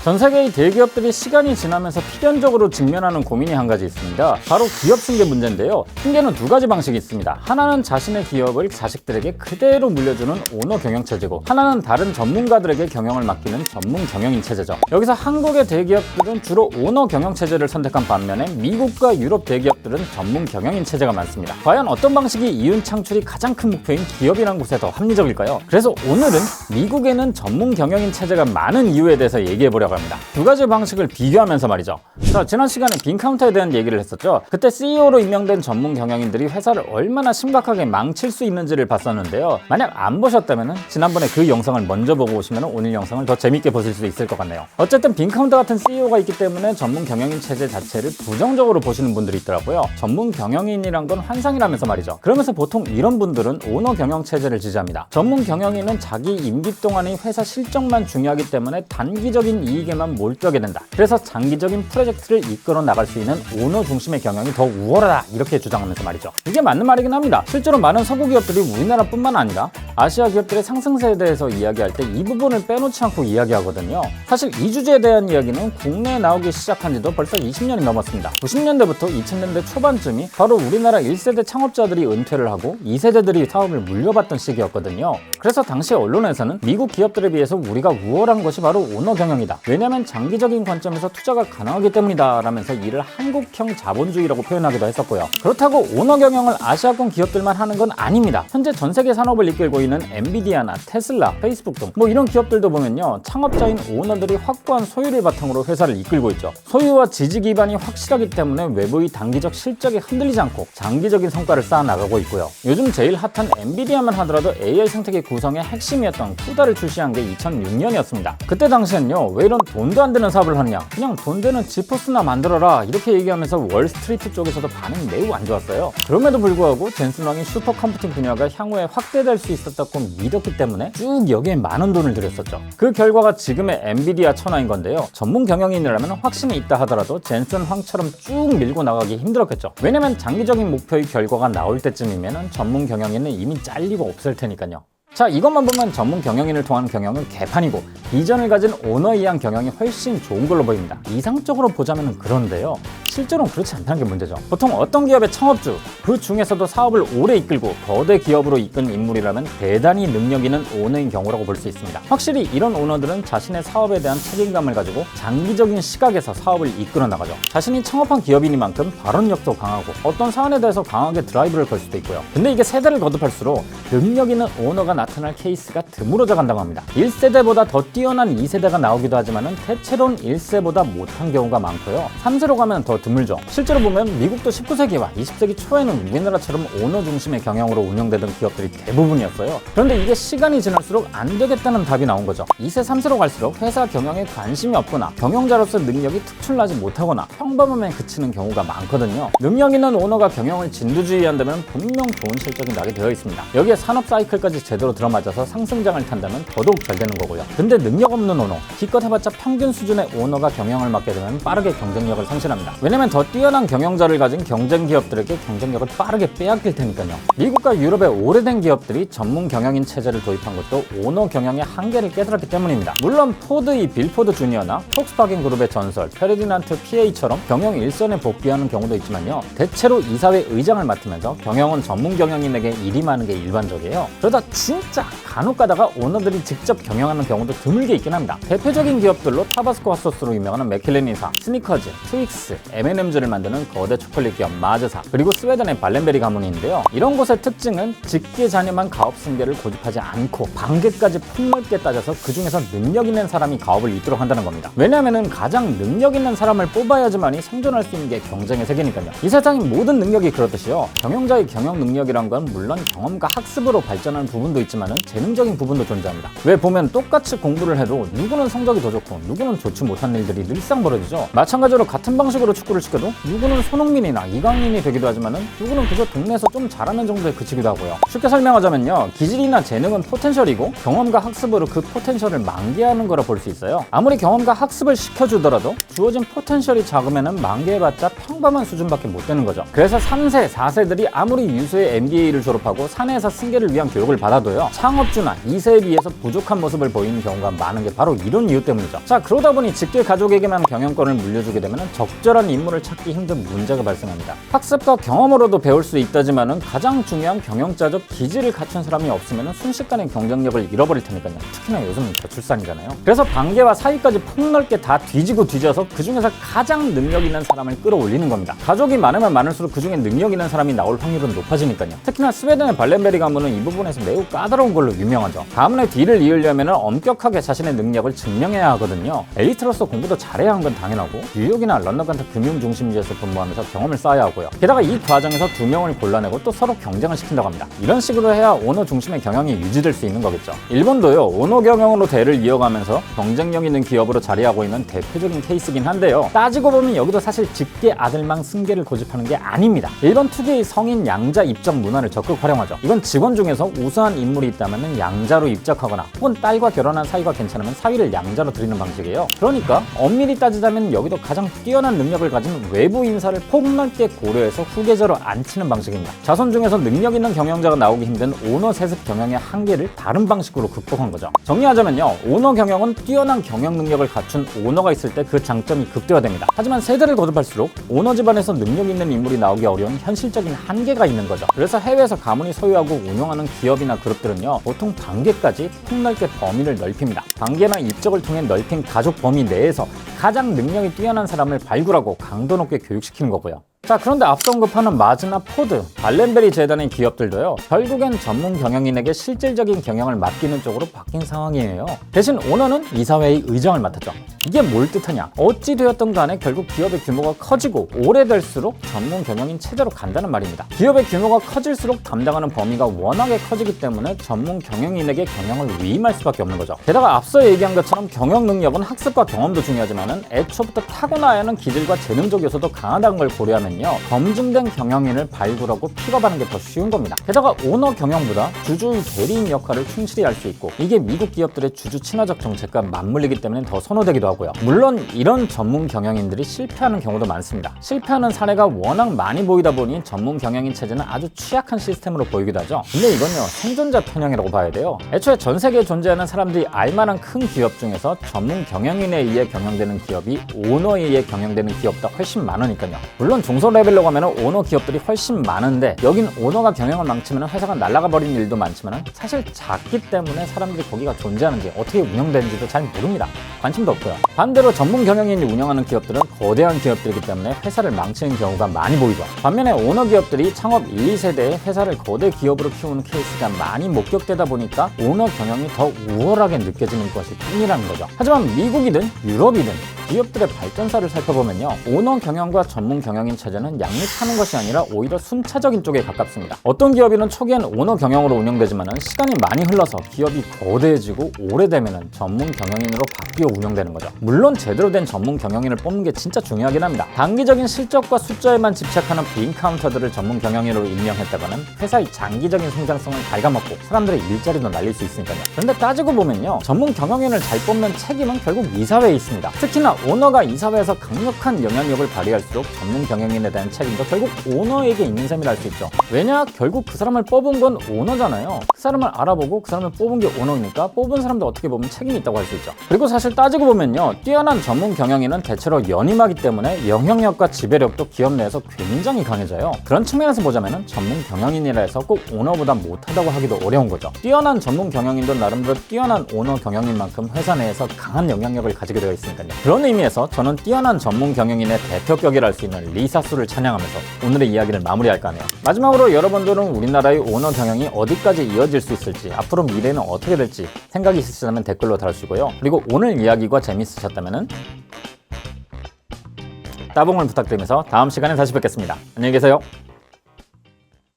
전 세계의 대기업들이 시간이 지나면서 필연적으로 직면하는 고민이 한 가지 있습니다. 바로 기업 승계 문제인데요. 승계는 두 가지 방식이 있습니다. 하나는 자신의 기업을 자식들에게 그대로 물려주는 오너 경영 체제고, 하나는 다른 전문가들에게 경영을 맡기는 전문 경영인 체제죠. 여기서 한국의 대기업들은 주로 오너 경영 체제를 선택한 반면에 미국과 유럽 대기업들은 전문 경영인 체제가 많습니다. 과연 어떤 방식이 이윤 창출이 가장 큰 목표인 기업이라는 곳에 더 합리적일까요? 그래서 오늘은 미국에는 전문 경영인 체제가 많은 이유에 대해서 얘기해 보려고 합니다. 두 가지 방식을 비교하면서 말이죠. 자, 지난 시간에 빈카운터에 대한 얘기를 했었죠. 그때 CEO로 임명된 전문 경영인들이 회사를 얼마나 심각하게 망칠 수 있는지를 봤었는데요. 만약 안 보셨다면 지난번에 그 영상을 먼저 보고 오시면 오늘 영상을 더 재밌게 보실 수 있을 것 같네요. 어쨌든 빈카운터 같은 CEO가 있기 때문에 전문 경영인 체제 자체를 부정적으로 보시는 분들이 있더라고요. 전문 경영인이란 건 환상이라면서 말이죠. 그러면서 보통 이런 분들은 오너 경영 체제를 지지합니다. 전문 경영인은 자기 임기 동안의 회사 실적만 중요하기 때문에 단기적인 이익에만 몰두하게 된다. 그래서 장기적인 프로젝트를 이끌어 나갈 수 있는 오너 중심의 경영이 더 우월하다, 이렇게 주장하면서 말이죠. 이게 맞는 말이긴 합니다. 실제로 많은 서구 기업들이 우리나라뿐만 아니라 아시아 기업들의 상승세에 대해서 이야기할 때 이 부분을 빼놓지 않고 이야기하거든요. 사실 이 주제에 대한 이야기는 국내에 나오기 시작한 지도 벌써 20년이 넘었습니다. 90년대부터 2000년대 초반쯤이 바로 우리나라 1세대 창업자들이 은퇴를 하고 2세대들이 사업을 물려받던 시기였거든요. 그래서 당시 언론에서는 미국 기업들에 비해서 우리가 우월한 것이 바로 오너 경영이다. 왜냐하면 장기적인 관점에서 투자가 가능하기 때문이다 라면서 이를 한국형 자본주의라고 표현하기도 했었고요. 그렇다고 오너 경영을 아시아권 기업들만 하는 건 아닙니다. 현재 전 세계 산업을 이끌고 있는 엔비디아나 테슬라, 페이스북 등 이런 기업들도 보면요, 창업자인 오너들이 확고한 소유를 바탕으로 회사를 이끌고 있죠. 소유와 지지 기반이 확실하기 때문에 외부의 단기적 실적이 흔들리지 않고 장기적인 성과를 쌓아나가고 있고요. 요즘 제일 핫한 엔비디아만 하더라도 AI 생태계 구성의 핵심이었던 쿠다를 출시한 게 2006년이었습니다. 그때 당시엔요, 왜 이런 돈도 안 되는 사업을 하느냐, 그냥 돈 되는 지포스나 만들어라, 이렇게 얘기하면서 월스트리트 쪽에서도 반응이 매우 안 좋았어요. 그럼에도 불구하고 젠슨 왕이 슈퍼컴퓨팅 분야가 향후에 확대될 수 있었다고 믿었기 때문에 쭉 여기에 많은 돈을 들였었죠. 그 결과가 지금의 엔비디아 천하인 건데요. 전문 경영인이라면 확신이 있다 하더라도 젠슨 황처럼 쭉 밀고 나가기 힘들었겠죠. 왜냐면 장기적인 목표의 결과가 나올 때쯤이면 전문 경영인은 이미 잘리고 없을 테니까요. 자, 이것만 보면 전문 경영인을 통한 경영은 개판이고 비전을 가진 오너에 의한 경영이 훨씬 좋은 걸로 보입니다. 이상적으로 보자면 그런데요, 실제로는 그렇지 않다는 게 문제죠. 보통 어떤 기업의 창업주, 그 중에서도 사업을 오래 이끌고 거대 기업으로 이끈 인물이라면 대단히 능력 있는 오너인 경우라고 볼 수 있습니다. 확실히 이런 오너들은 자신의 사업에 대한 책임감을 가지고 장기적인 시각에서 사업을 이끌어 나가죠. 자신이 창업한 기업이니만큼 발언력도 강하고 어떤 사안에 대해서 강하게 드라이브를 걸 수도 있고요. 근데 이게 세대를 거듭할수록 능력 있는 오너가 나타날 케이스가 드물어져 간다고 합니다. 1세대보다 더 뛰어난 2세대가 나오기도 하지만 대체로는 1세보다 못한 경우가 많고요. 3세로 가면 더 드물죠. 실제로 보면 미국도 19세기와 20세기 초에는 우리나라처럼 오너 중심의 경영으로 운영되던 기업들이 대부분이었어요. 그런데 이게 시간이 지날수록 안 되겠다는 답이 나온 거죠. 2세, 3세로 갈수록 회사 경영에 관심이 없거나 경영자로서 능력이 특출나지 못하거나 평범함에 그치는 경우가 많거든요. 능력 있는 오너가 경영을 진두지휘한다면 분명 좋은 실적이 나게 되어 있습니다. 여기에 산업 사이클까지 제대로 들어맞아서 상승장을 탄다면 더더욱 잘 되는 거고요. 근데 능력 없는 오너, 기껏 해봤자 평균 수준의 오너가 경영을 맡게 되면 빠르게 경쟁력을 상실합니다. 왜냐면 더 뛰어난 경영자를 가진 경쟁 기업들에게 경쟁력을 빠르게 빼앗길 테니까요. 미국과 유럽의 오래된 기업들이 전문 경영인 체제를 도입한 것도 오너 경영의 한계를 깨달았기 때문입니다. 물론 포드의 빌 포드 주니어나 폭스바겐 그룹의 전설 페르디난트 PA처럼 경영 일선에 복귀하는 경우도 있지만요, 대체로 이사회 의장을 맡으면서 경영은 전문 경영인에게 일이 많은 게 일반적이에요. 그러다 진짜 간혹 가다가 오너들이 직접 경영하는 경우도 드물게 있긴 합니다. 대표적인 기업들로 타바스코 핫소스로 유명한 맥킬렌이사, 스니커즈, 트윅스, M&M즈를 만드는 거대 초콜릿 기업 마즈사, 그리고 스웨덴의 발렌베리 가문인데요. 이런 곳의 특징은 직계자녀만 가업 승계를 고집하지 않고 반개까지 폭넓게 따져서 그 중에서 능력 있는 사람이 가업을 이끌어 한다는 겁니다. 왜냐하면 가장 능력 있는 사람을 뽑아야지만이 생존할 수 있는 게 경쟁의 세계니까요. 이 세상의 모든 능력이 그렇듯이요, 경영자의 경영 능력이란 건 물론 경험과 학습으로 발전하는 부분도 있지만은 재능적인 부분도 존재합니다. 왜 보면 똑같이 공부를 해도 누구는 성적이 더 좋고 누구는 좋지 못한 일들이 늘상 벌어지죠. 마찬가지로 같은 방식으로 축구를 시켜도 누구는 손흥민이나 이강인이 되기도 하지만은 누구는 그저 동네에서 좀 잘하는 정도에 그치기도 하고요. 쉽게 설명하자면요, 기질이나 재능은 포텐셜이고 경험과 학습으로 그 포텐셜을 만개하는 거라 볼 수 있어요. 아무리 경험과 학습을 시켜주더라도 주어진 포텐셜이 작으면은 만개해봤자 평범한 수준밖에 못 되는 거죠. 그래서 3세, 4세들이 아무리 유수의 MBA를 졸업하고 사내에서 승계를 위한 교육을 받아도요, 정도로요. 창업주나 2세에 비해서 부족한 모습을 보이는 경우가 많은 게 바로 이런 이유 때문이죠. 자, 그러다 보니 직계 가족에게만 경영권을 물려주게 되면 적절한 인물을 찾기 힘든 문제가 발생합니다. 학습과 경험으로도 배울 수 있다지만은 가장 중요한 경영자적 기질을 갖춘 사람이 없으면 순식간에 경쟁력을 잃어버릴 테니까요. 특히나 요즘은 저출산이잖아요. 그래서 반계와 사이까지 폭넓게 다 뒤지고 뒤져서 그 중에서 가장 능력 있는 사람을 끌어올리는 겁니다. 가족이 많으면 많을수록 그 중에 능력 있는 사람이 나올 확률은 높아지니까요. 특히나 스웨덴의 발렌베리 가문은 이 부분에서 매우 까다로운 걸로 유명하죠. 가문의 뒤를 이으려면 엄격하게 자신의 능력을 증명해야 하거든요. 엘리트로서 공부도 잘해야 하는 건 당연하고 뉴욕이나 런던 같은 금융 중심지에서 근무하면서 경험을 쌓아야 하고요. 게다가 이 과정에서 2명을 골라내고 또 서로 경쟁을 시킨다고 합니다. 이런 식으로 해야 오너 중심의 경영이 유지될 수 있는 거겠죠. 일본도요, 오너 경영으로 대를 이어가면서 경쟁력 있는 기업으로 자리하고 있는 대표적인 케이스긴 한데요. 따지고 보면 여기도 사실 직계 아들망 승계를 고집하는 게 아닙니다. 일본 특유의 성인 양자 입적 문화를 적극 활용하죠. 이건 직원 중에서 우수한 인물이 있다면 양자로 입적하거나 혹은 딸과 결혼한 사이가 괜찮으면 사위를 양자로 드리는 방식이에요. 그러니까 엄밀히 따지자면 여기도 가장 뛰어난 능력을 가진 외부 인사를 폭넓게 고려해서 후계자로 앉히는 방식입니다. 자손 중에서 능력 있는 경영자가 나오기 힘든 오너 세습 경영의 한계를 다른 방식으로 극복한 거죠. 정리하자면요, 오너 경영은 뛰어난 경영 능력을 갖춘 오너가 있을 때 그 장점이 극대화됩니다. 하지만 세대를 거듭할수록 오너 집안에서 능력 있는 인물이 나오기 어려운 현실적인 한계가 있는 거죠. 그래서 해외에서 가문이 소유하고 운영하는 기업이나 그룹들은요, 보통 반계까지 폭넓게 범위를 넓힙니다. 반계나 입적을 통해 넓힌 가족 범위 내에서 가장 능력이 뛰어난 사람을 발굴하고 강도 높게 교육시키는 거고요. 자, 그런데 앞서 언급하는 마즈나 포드, 발렌베리 재단의 기업들도요, 결국엔 전문 경영인에게 실질적인 경영을 맡기는 쪽으로 바뀐 상황이에요. 대신 오너는 이사회의 의장을 맡았죠. 이게 뭘 뜻하냐? 어찌 되었든 간에 결국 기업의 규모가 커지고 오래될수록 전문 경영인 체제로 간다는 말입니다. 기업의 규모가 커질수록 담당하는 범위가 워낙에 커지기 때문에 전문 경영인에게 경영을 위임할 수밖에 없는 거죠. 게다가 앞서 얘기한 것처럼 경영 능력은 학습과 경험도 중요하지만은 애초부터 타고나야 하는 기질과 재능적 요소도 강하다는 걸 고려하면 검증된 경영인을 발굴하고 픽업하는 게 더 쉬운 겁니다. 게다가 오너 경영보다 주주의 대리인 역할을 충실히 할 수 있고 이게 미국 기업들의 주주 친화적 정책과 맞물리기 때문에 더 선호되기도 하고요. 물론 이런 전문 경영인들이 실패하는 경우도 많습니다. 실패하는 사례가 워낙 많이 보이다 보니 전문 경영인 체제는 아주 취약한 시스템으로 보이기도 하죠. 근데 이건요, 생존자 편향이라고 봐야 돼요. 애초에 전 세계에 존재하는 사람들이 알만한 큰 기업 중에서 전문 경영인에 의해 경영되는 기업이 오너에 의해 경영되는 기업보다 훨씬 많으니까요. 물론 중소 레벨로 가면 오너 기업들이 훨씬 많은데 여긴 오너가 경영을 망치면 회사가 날아가 버리는 일도 많지만 사실 작기 때문에 사람들이 거기가 존재하는지 어떻게 운영되는지도 잘 모릅니다. 관심도 없고요. 반대로 전문 경영인이 운영하는 기업들은 거대한 기업들이기 때문에 회사를 망치는 경우가 많이 보이죠. 반면에 오너 기업들이 창업 1, 2세대에 회사를 거대 기업으로 키우는 케이스가 많이 목격되다 보니까 오너 경영이 더 우월하게 느껴지는 것이 뿐이라는 거죠. 하지만 미국이든 유럽이든 기업들의 발전사를 살펴보면요, 오너 경영과 전문 경영인 체제는 양립하는 것이 아니라 오히려 순차적인 쪽에 가깝습니다. 어떤 기업이는 초기엔 오너 경영으로 운영되지만 시간이 많이 흘러서 기업이 거대해지고 오래되면 전문 경영인으로 바뀌어 운영되는 거죠. 물론 제대로 된 전문 경영인을 뽑는 게 진짜 중요하긴 합니다. 단기적인 실적과 숫자에만 집착하는 빈 카운터들을 전문 경영인으로 임명했다가는 회사의 장기적인 성장성을 갉아먹고 사람들의 일자리도 날릴 수 있으니까요. 그런데 따지고 보면요, 전문 경영인을 잘 뽑는 책임은 결국 이사회에 있습니다. 특히나 오너가 이사회에서 강력한 영향력을 발휘할수록 전문 경영인에 대한 책임도 결국 오너에게 있는 셈이라 할 수 있죠. 왜냐? 결국 그 사람을 뽑은 건 오너잖아요. 그 사람을 알아보고 그 사람을 뽑은 게 오너니까 뽑은 사람도 어떻게 보면 책임이 있다고 할 수 있죠. 그리고 사실 따지고 보면요, 뛰어난 전문 경영인은 대체로 연임하기 때문에 영향력과 지배력도 기업 내에서 굉장히 강해져요. 그런 측면에서 보자면 전문 경영인이라 해서 꼭 오너보다 못하다고 하기도 어려운 거죠. 뛰어난 전문 경영인도 나름대로 뛰어난 오너 경영인만큼 회사 내에서 강한 영향력을 가지게 되어 있으니까요. 그런 의미에서 저는 뛰어난 전문 경영인의 대표격이라 할 수 있는 리사수를 찬양하면서 오늘의 이야기를 마무리할까 하네요. 마지막으로 여러분들은 우리나라의 오너 경영이 어디까지 이어질 수 있을지, 앞으로 미래는 어떻게 될지 생각이 있으시다면 댓글로 달아주시고요. 그리고 오늘 이야기가 재밌으셨다면 따봉을 부탁드리면서 다음 시간에 다시 뵙겠습니다. 안녕히 계세요.